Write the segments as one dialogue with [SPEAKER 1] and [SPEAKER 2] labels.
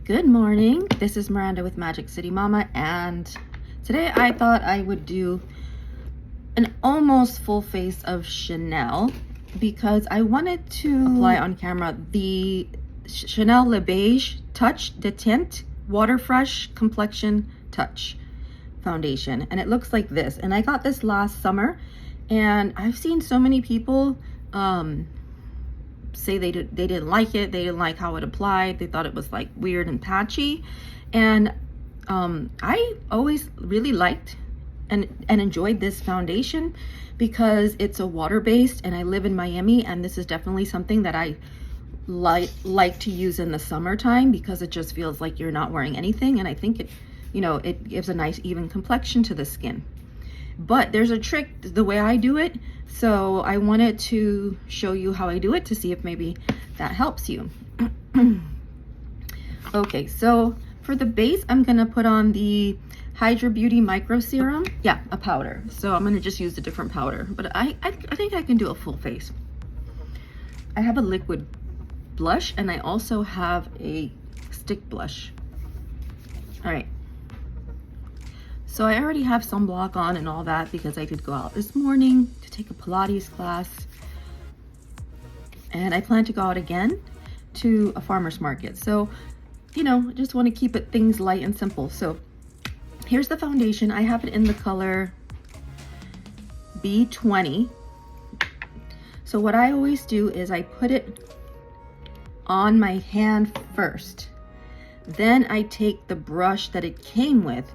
[SPEAKER 1] Good morning, this is Miranda with Magic City Mama, and today I thought I would do an almost full face of Chanel because I wanted to apply on camera the Chanel Le Beige Touche de Teint Waterfresh Complexion Touch foundation, and it looks like this. And I got this last summer, and I've seen so many people say they didn't like it, they didn't like how it applied, they thought it was like weird and patchy. And I always really liked and enjoyed this foundation because it's a water-based, and I live in Miami, and this is definitely something that I like to use in the summertime because it just feels like you're not wearing anything, and I think it, you know, it gives a nice even complexion to the skin. But there's a trick the way I do it, so I wanted to show you how I do it to see if maybe that helps you. Okay, so for the base, I'm gonna put on the Hydra Beauty Micro Serum. Yeah, a powder. So I'm gonna just use a different powder, but I think I can do a full face. I have a liquid blush, and I also have a stick blush. All right. So I already have sunblock on and all that because I did go out this morning to take a Pilates class. And I plan to go out again to a farmer's market. So, you know, I just want to keep it things light and simple. So here's the foundation. I have it in the color B20. So what I always do is I put it on my hand first. Then I take the brush that it came with,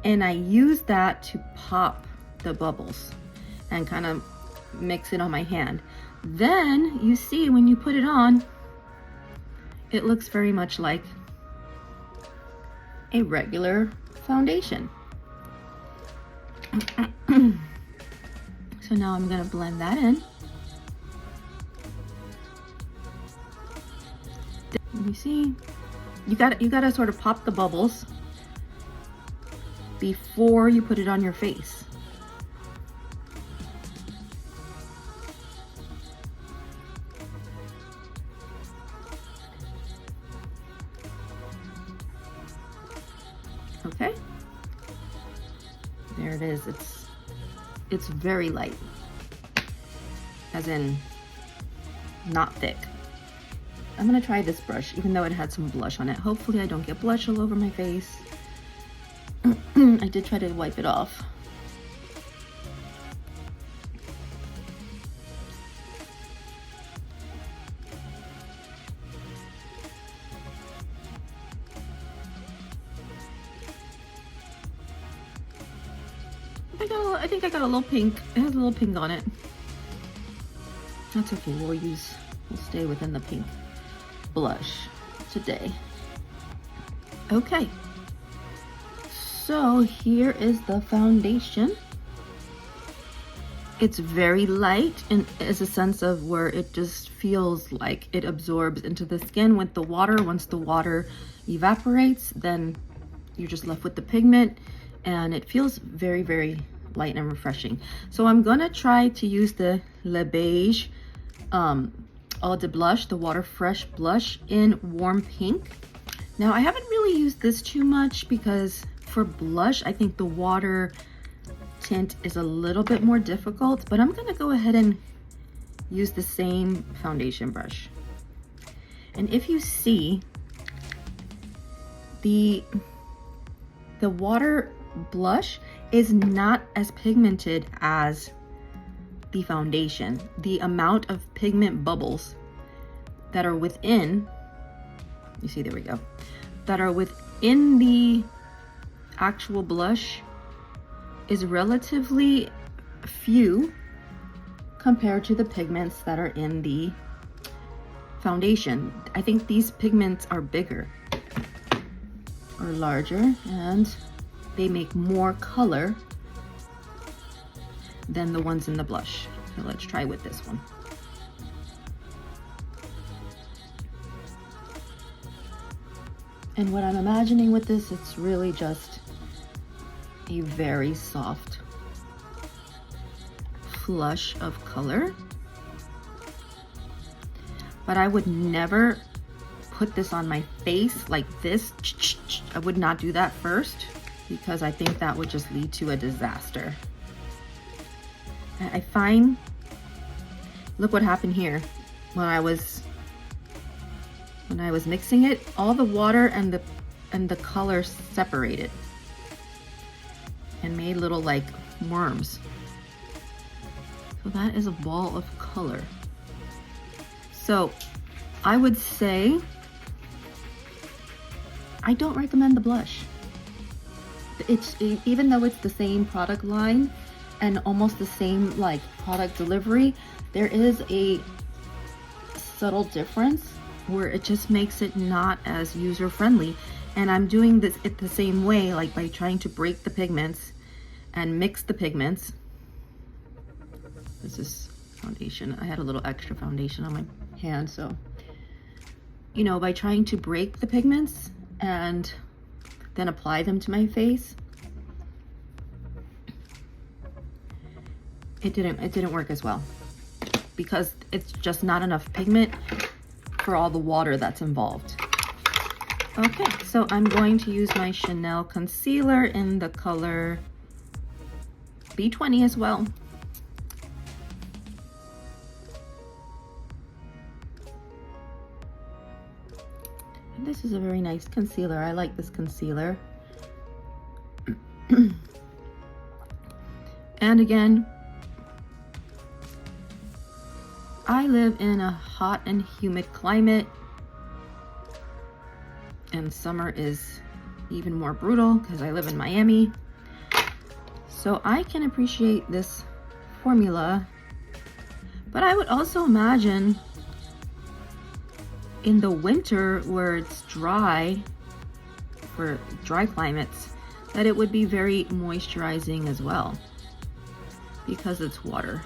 [SPEAKER 1] and I use that to pop the bubbles and kind of mix it on my hand. Then you see when you put it on, it looks very much like a regular foundation. So now I'm gonna blend that in. You see, you gotta sort of pop the bubbles before you put it on your face. Okay, there it is. It's very light, as in not thick. I'm gonna try this brush, even though it had some blush on it. Hopefully I don't get blush all over my face. I did try to wipe it off. I think I got a little pink. It has a little pink on it. That's okay. We'll stay within the pink blush today. Okay. So here is the foundation. It's very light, and is a sense of where it just feels like it absorbs into the skin with the water. Once the water evaporates, then you're just left with the pigment, and it feels very, very light and refreshing. So I'm gonna try to use the Le Beige Eau de Blush, the Waterfresh blush in warm pink. Now I haven't really used this too much because for blush, I think the water tint is a little bit more difficult, but I'm gonna go ahead and use the same foundation brush. And if you see, the water blush is not as pigmented as the foundation. The amount of pigment bubbles that are within, you see, there we go, that are within the actual blush is relatively few compared to the pigments that are in the foundation. I think these pigments are bigger or larger, and they make more color than the ones in the blush. So let's try with this one. And what I'm imagining with this, it's really just a very soft flush of color. But I would never put this on my face like this. I would not do that first because I think that would just lead to a disaster. I find, look what happened here. When I was mixing it, all the water and the color separated and made little like worms. So that is a ball of color. So I would say I don't recommend the blush. Even though it's the same product line and almost the same like product delivery, there is a subtle difference where it just makes it not as user friendly. And I'm doing this it the same way, like by trying to break the pigments and mix the pigments. This is foundation. I had a little extra foundation on my hand, so you know, by trying to break the pigments and then apply them to my face, it didn't work as well because it's just not enough pigment for all the water that's involved. Okay, so I'm going to use my Chanel concealer in the color B20 as well. And this is a very nice concealer. I like this concealer. And again, I live in a hot and humid climate, and summer is even more brutal because I live in Miami. So I can appreciate this formula, but I would also imagine in the winter where it's dry, for dry climates, that it would be very moisturizing as well because it's water.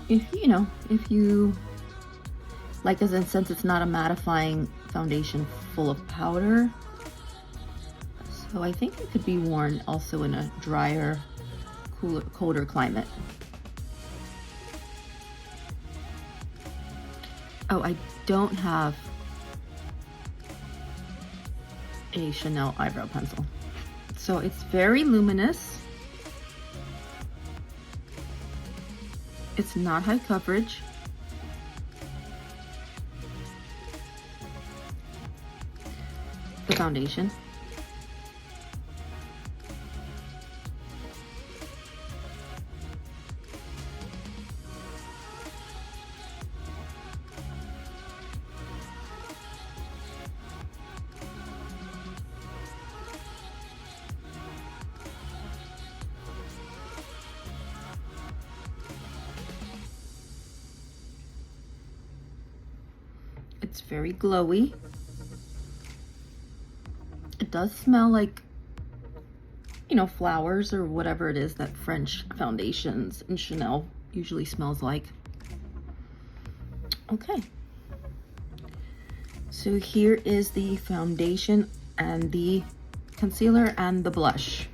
[SPEAKER 1] If you like, as in, since it's not a mattifying foundation full of powder, so I think it could be worn also in a drier, colder climate. Oh, I don't have a Chanel eyebrow pencil. So it's very luminous. It's not high coverage. The foundation. It's very glowy. It does smell like, you know, flowers or whatever it is that French foundations and Chanel usually smells like. Okay. So here is the foundation and the concealer and the blush.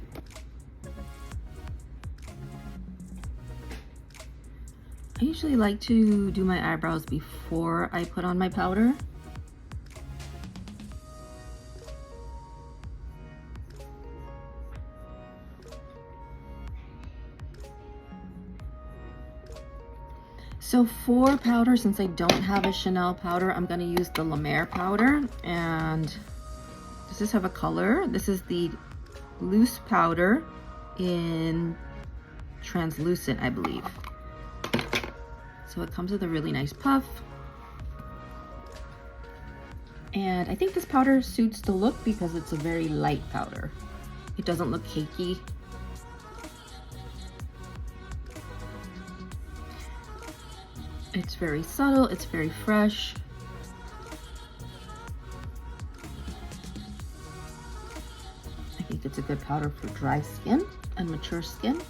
[SPEAKER 1] I usually like to do my eyebrows before I put on my powder. So for powder, since I don't have a Chanel powder, I'm going to use the La Mer powder. And does this have a color? This is the loose powder in translucent, I believe. So it comes with a really nice puff. And I think this powder suits the look because it's a very light powder. It doesn't look cakey. It's very subtle, it's very fresh. I think it's a good powder for dry skin and mature skin.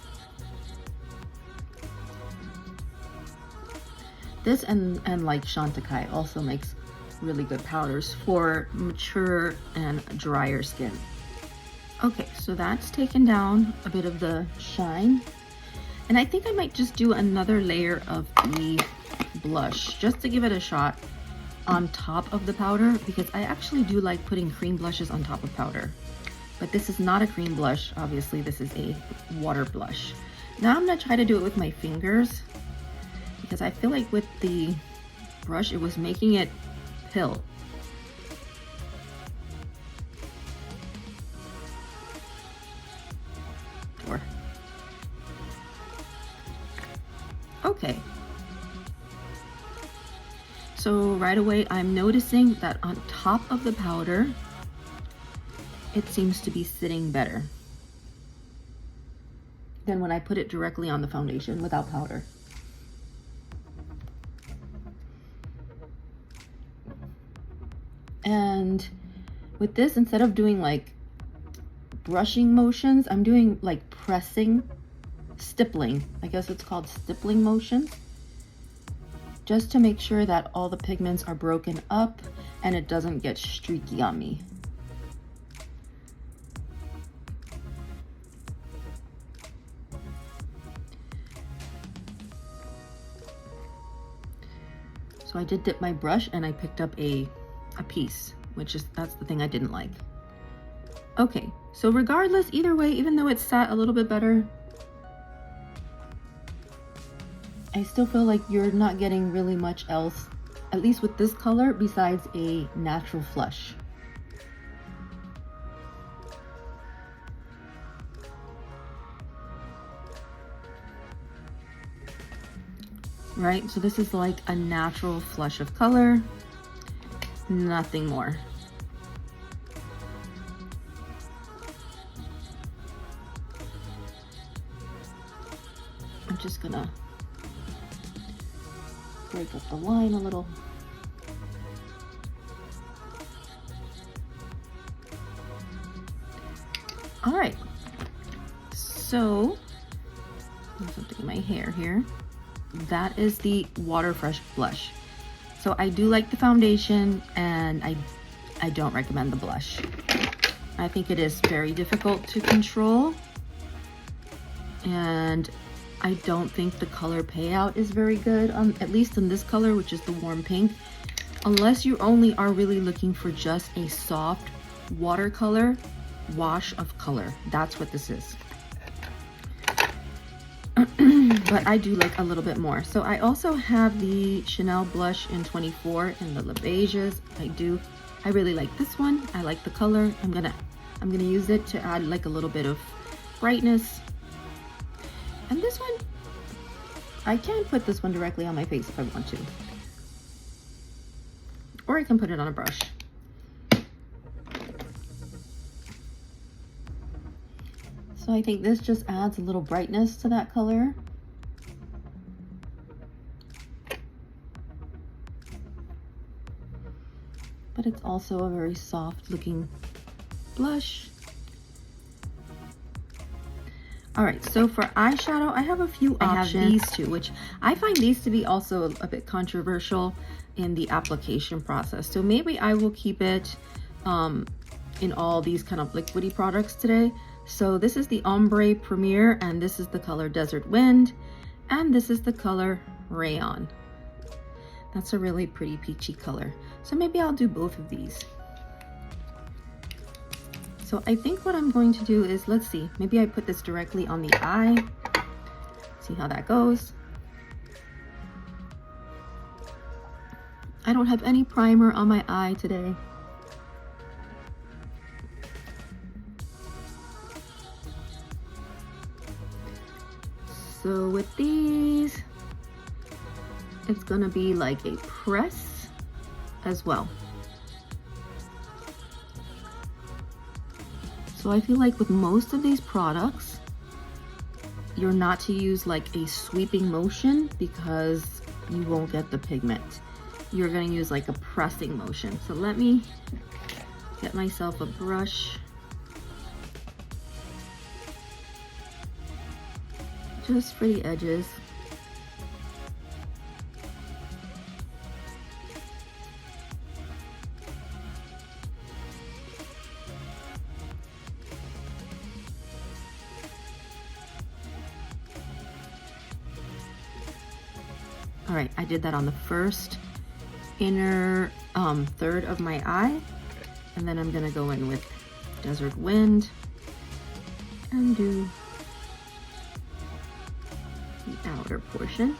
[SPEAKER 1] This and like Chantecaille also makes really good powders for mature and drier skin. Okay, so that's taken down a bit of the shine. And I think I might just do another layer of the blush just to give it a shot on top of the powder, because I actually do like putting cream blushes on top of powder. But this is not a cream blush, obviously this is a water blush. Now I'm gonna try to do it with my fingers, because I feel like with the brush it was making it pill. Okay. So right away I'm noticing that on top of the powder, it seems to be sitting better than when I put it directly on the foundation without powder. And with this, instead of doing like brushing motions, I'm doing like pressing, stippling. I guess it's called stippling motions, just to make sure that all the pigments are broken up and it doesn't get streaky on me. So I did dip my brush and I picked up a piece, that's the thing I didn't like. Okay, so regardless, either way, even though it sat a little bit better, I still feel like you're not getting really much else, at least with this color, besides a natural flush. Right, so this is like a natural flush of color, nothing more. I'm just gonna break up the line a little. All right, so something in my hair here. That is the Waterfresh blush. So I do like the foundation, and I don't recommend the blush. I think it is very difficult to control, and I don't think the color payout is very good, at least in this color, which is the warm pink, unless you only are really looking for just a soft watercolor wash of color. That's what this is. But I do like a little bit more. So I also have the Chanel blush in 24 in the Beiges. I really like this one. I like the color. I'm gonna use it to add like a little bit of brightness. And this one, I can put this one directly on my face if I want to, or I can put it on a brush. So I think this just adds a little brightness to that color. But it's also a very soft looking blush. All right, so for eyeshadow, I have a few options. I have these two, which I find these to be also a bit controversial in the application process. So maybe I will keep it in all these kind of liquidy products today. So this is the Ombre Premier, and this is the color Desert Wind, and this is the color Rayon. That's a really pretty peachy color. So maybe I'll do both of these. So I think what I'm going to do is, let's see, maybe I put this directly on the eye. See how that goes. I don't have any primer on my eye today. So with these, it's gonna be like a press as well. So I feel like with most of these products, you're not to use like a sweeping motion because you won't get the pigment. You're gonna use like a pressing motion. So let me get myself a brush. Just for the edges. All right, I did that on the first inner third of my eye, and then I'm gonna go in with Desert Wind and do the outer portion.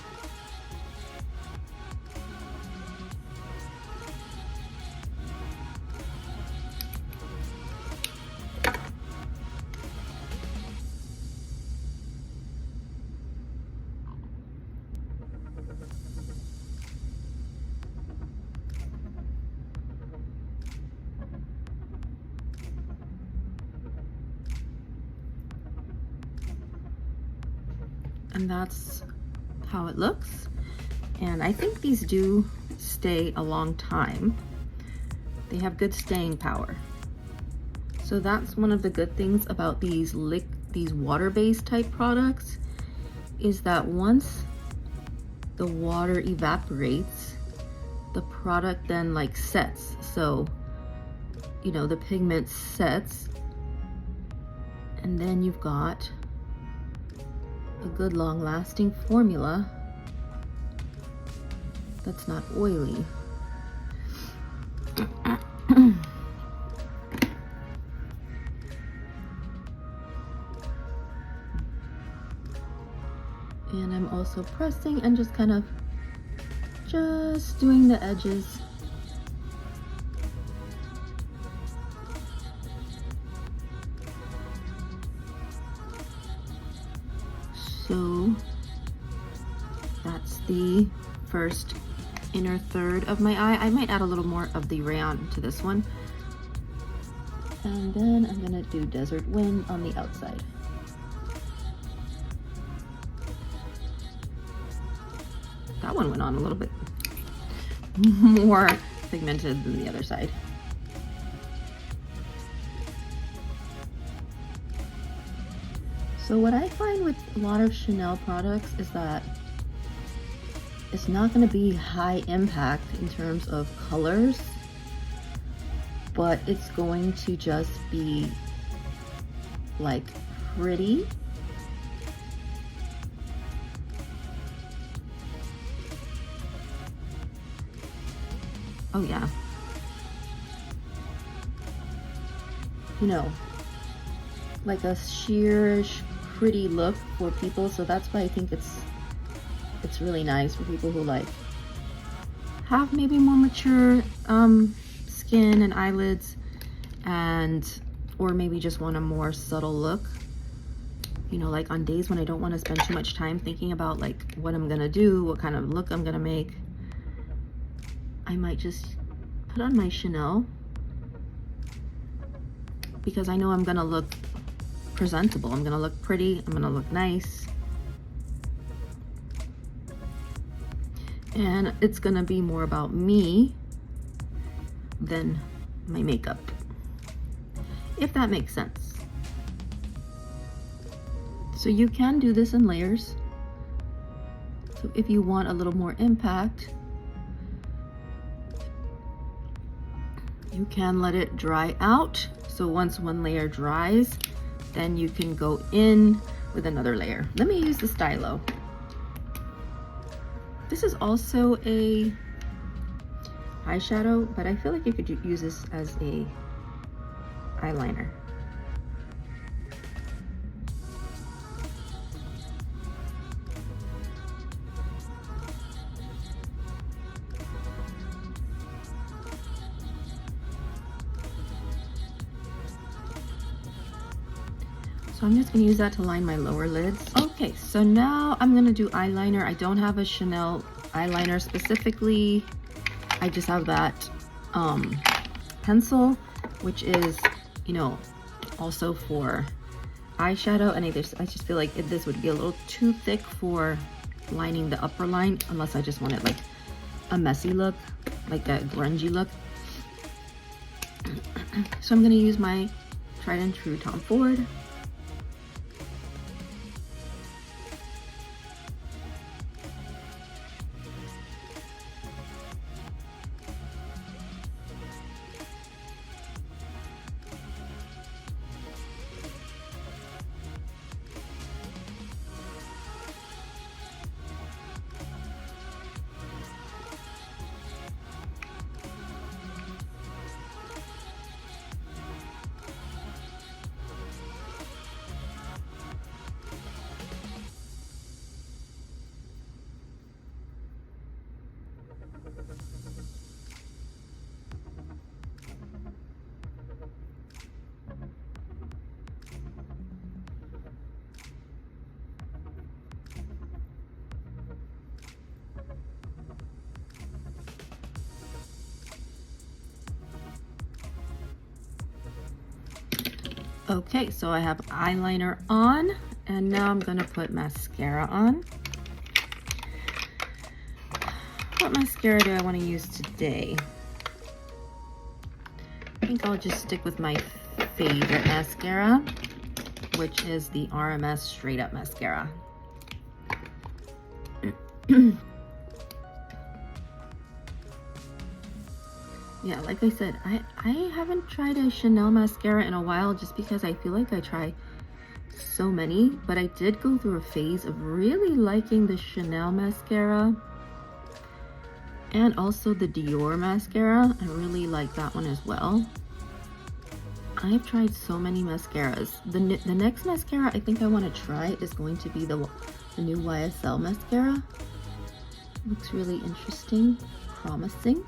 [SPEAKER 1] And that's how it looks. And I think these do stay a long time. They have good staying power. So that's one of the good things about these water-based type products, is that once the water evaporates, the product then like sets. So, you know, the pigment sets, and then you've got a good long-lasting formula that's not oily. And I'm also pressing and just kind of just doing the edges. So that's the first inner third of my eye. I might add a little more of the rayon to this one. And then I'm gonna do Desert Wind on the outside. That one went on a little bit more pigmented than the other side. So what I find with a lot of Chanel products is that it's not going to be high impact in terms of colors, but it's going to just be like pretty. Oh yeah. You know, like a sheerish, pretty look for people. So that's why I think it's really nice for people who like have maybe more mature skin and eyelids, or maybe just want a more subtle look. You know, like on days when I don't want to spend too much time thinking about like what I'm gonna do, what kind of look I'm gonna make, I might just put on my Chanel, because I know I'm gonna look presentable, I'm gonna look pretty, I'm gonna look nice, and it's gonna be more about me than my makeup, if that makes sense. So you can do this in layers. So if you want a little more impact, you can let it dry out. So once one layer dries, then you can go in with another layer. Let me use the stylo. This is also a eyeshadow, but I feel like you could use this as a eyeliner. So I'm just gonna use that to line my lower lids. Okay, so now I'm gonna do eyeliner. I don't have a Chanel eyeliner specifically. I just have that pencil, which is, you know, also for eyeshadow. And I just feel like this would be a little too thick for lining the upper line, unless I just wanted like a messy look, like a grungy look. So I'm gonna use my tried and true Tom Ford. Okay, so I have eyeliner on, and now I'm gonna put mascara on. What mascara do I want to use today? I think I'll just stick with my favorite mascara, which is the RMS Straight Up Mascara. Yeah, like I said, I haven't tried a Chanel mascara in a while just because I feel like I try so many, but I did go through a phase of really liking the Chanel mascara and also the Dior mascara. I really like that one as well. I've tried so many mascaras. The next mascara I think I want to try is going to be the new YSL mascara. Looks really interesting, promising.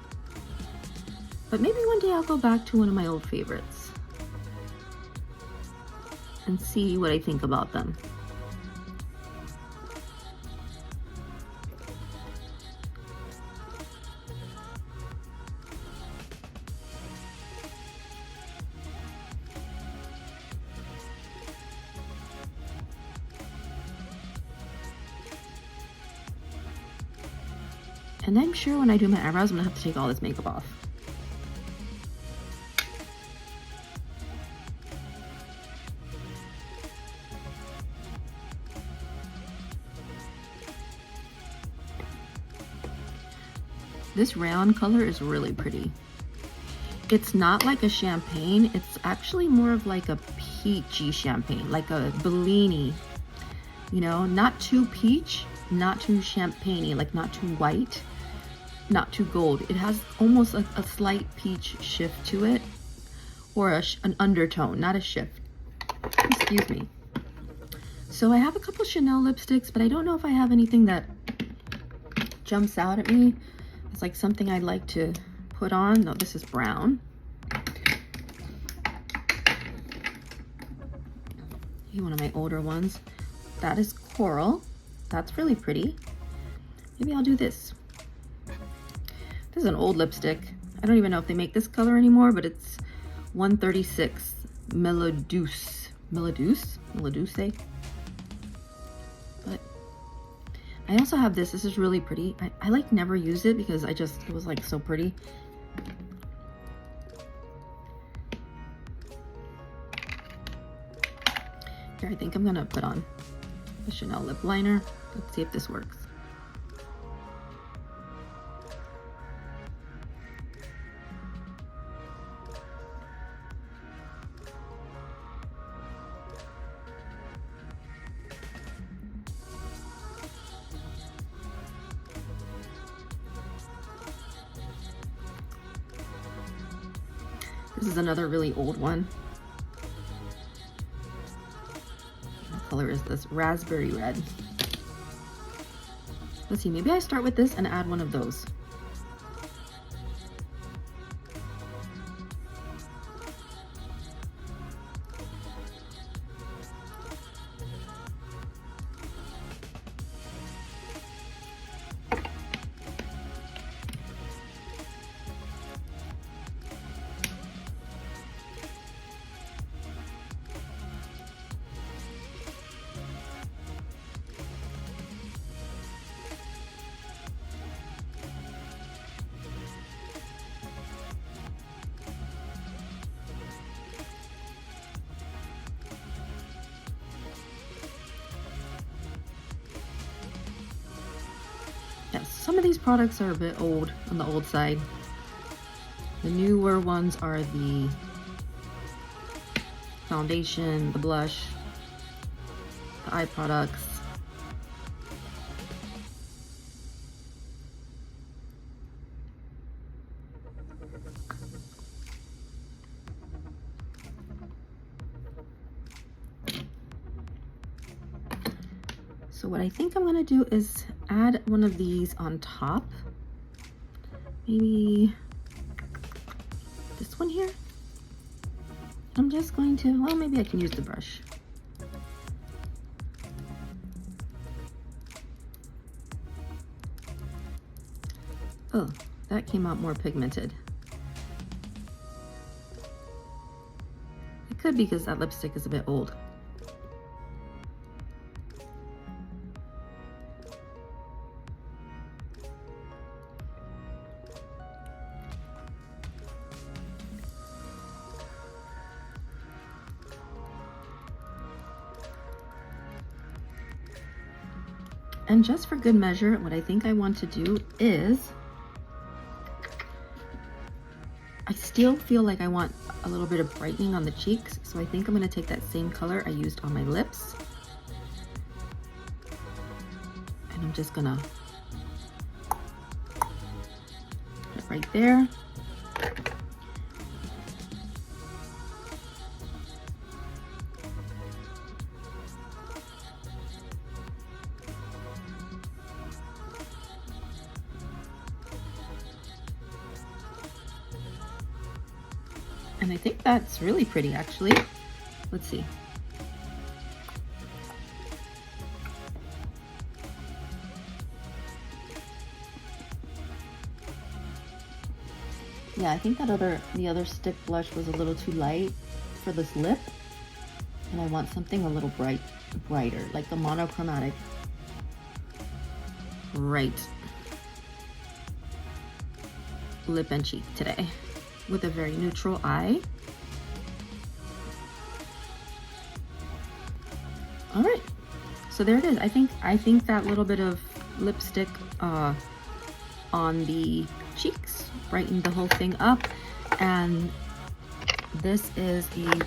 [SPEAKER 1] But maybe one day I'll go back to one of my old favorites and see what I think about them. And I'm sure when I do my eyebrows, I'm gonna have to take all this makeup off. This rayon color is really pretty. It's not like a champagne, it's actually more of like a peachy champagne, like a Bellini, you know, not too peach, not too champagne-y, like not too white, not too gold. It has almost a slight peach shift to it, or an undertone, not a shift. Excuse me. So I have a couple Chanel lipsticks, but I don't know if I have anything that jumps out at me. It's like something I'd like to put on. No, this is brown. One of my older ones. That is coral. That's really pretty. Maybe I'll do this. This is an old lipstick. I don't even know if they make this color anymore, but it's 136 Melodouce. Melodouce? But I also have this. This is really pretty. I like never use it because it was like so pretty. Here, I think I'm gonna put on the Chanel lip liner. Let's see if this works. This is another really old one. What color is this? Raspberry red. Let's see, maybe I start with this and add one of those. Yes, some of these products are a bit old, on the old side. The newer ones are the foundation, the blush, the eye products. So what I think I'm gonna do is add one of these on top. Maybe this one here. I'm just going to, well, maybe I can use the brush. Oh, that came out more pigmented. It Could be because that lipstick is a bit old. And just for good measure, what I think I want to do is, I still feel like I want a little bit of brightening on the cheeks. So I think I'm gonna take that same color I used on my lips. And I'm just gonna put it right there. And I think that's really pretty, actually. Let's see. Yeah, I think that the other stick blush was a little too light for this lip. And I want something a little brighter, like a monochromatic. Right. Lip and cheek today, with a very neutral eye. All right, so there it is. I think that little bit of lipstick on the cheeks brightened the whole thing up. And this is the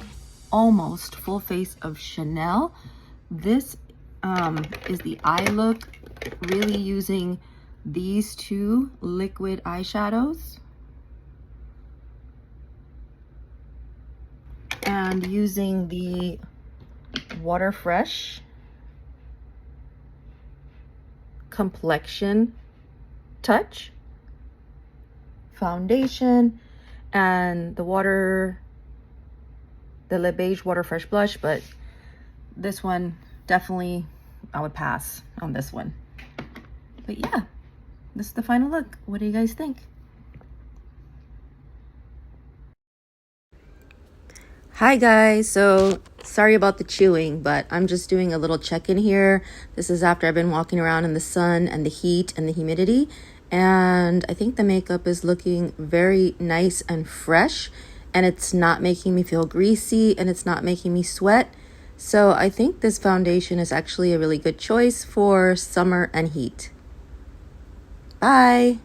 [SPEAKER 1] almost full face of Chanel. This is the eye look, really using these two liquid eyeshadows and using the Waterfresh Complexion Touche foundation and the Beige Waterfresh blush. But this one, definitely I would pass on this one. But yeah, this is the final look. What do you guys think? Hi guys, so sorry about the chewing, but I'm just doing a little check-in here. This is after I've been walking around in the sun and the heat and the humidity, and I think the makeup is looking very nice and fresh, and it's not making me feel greasy and it's not making me sweat. So I think this foundation is actually a really good choice for summer and heat. Bye!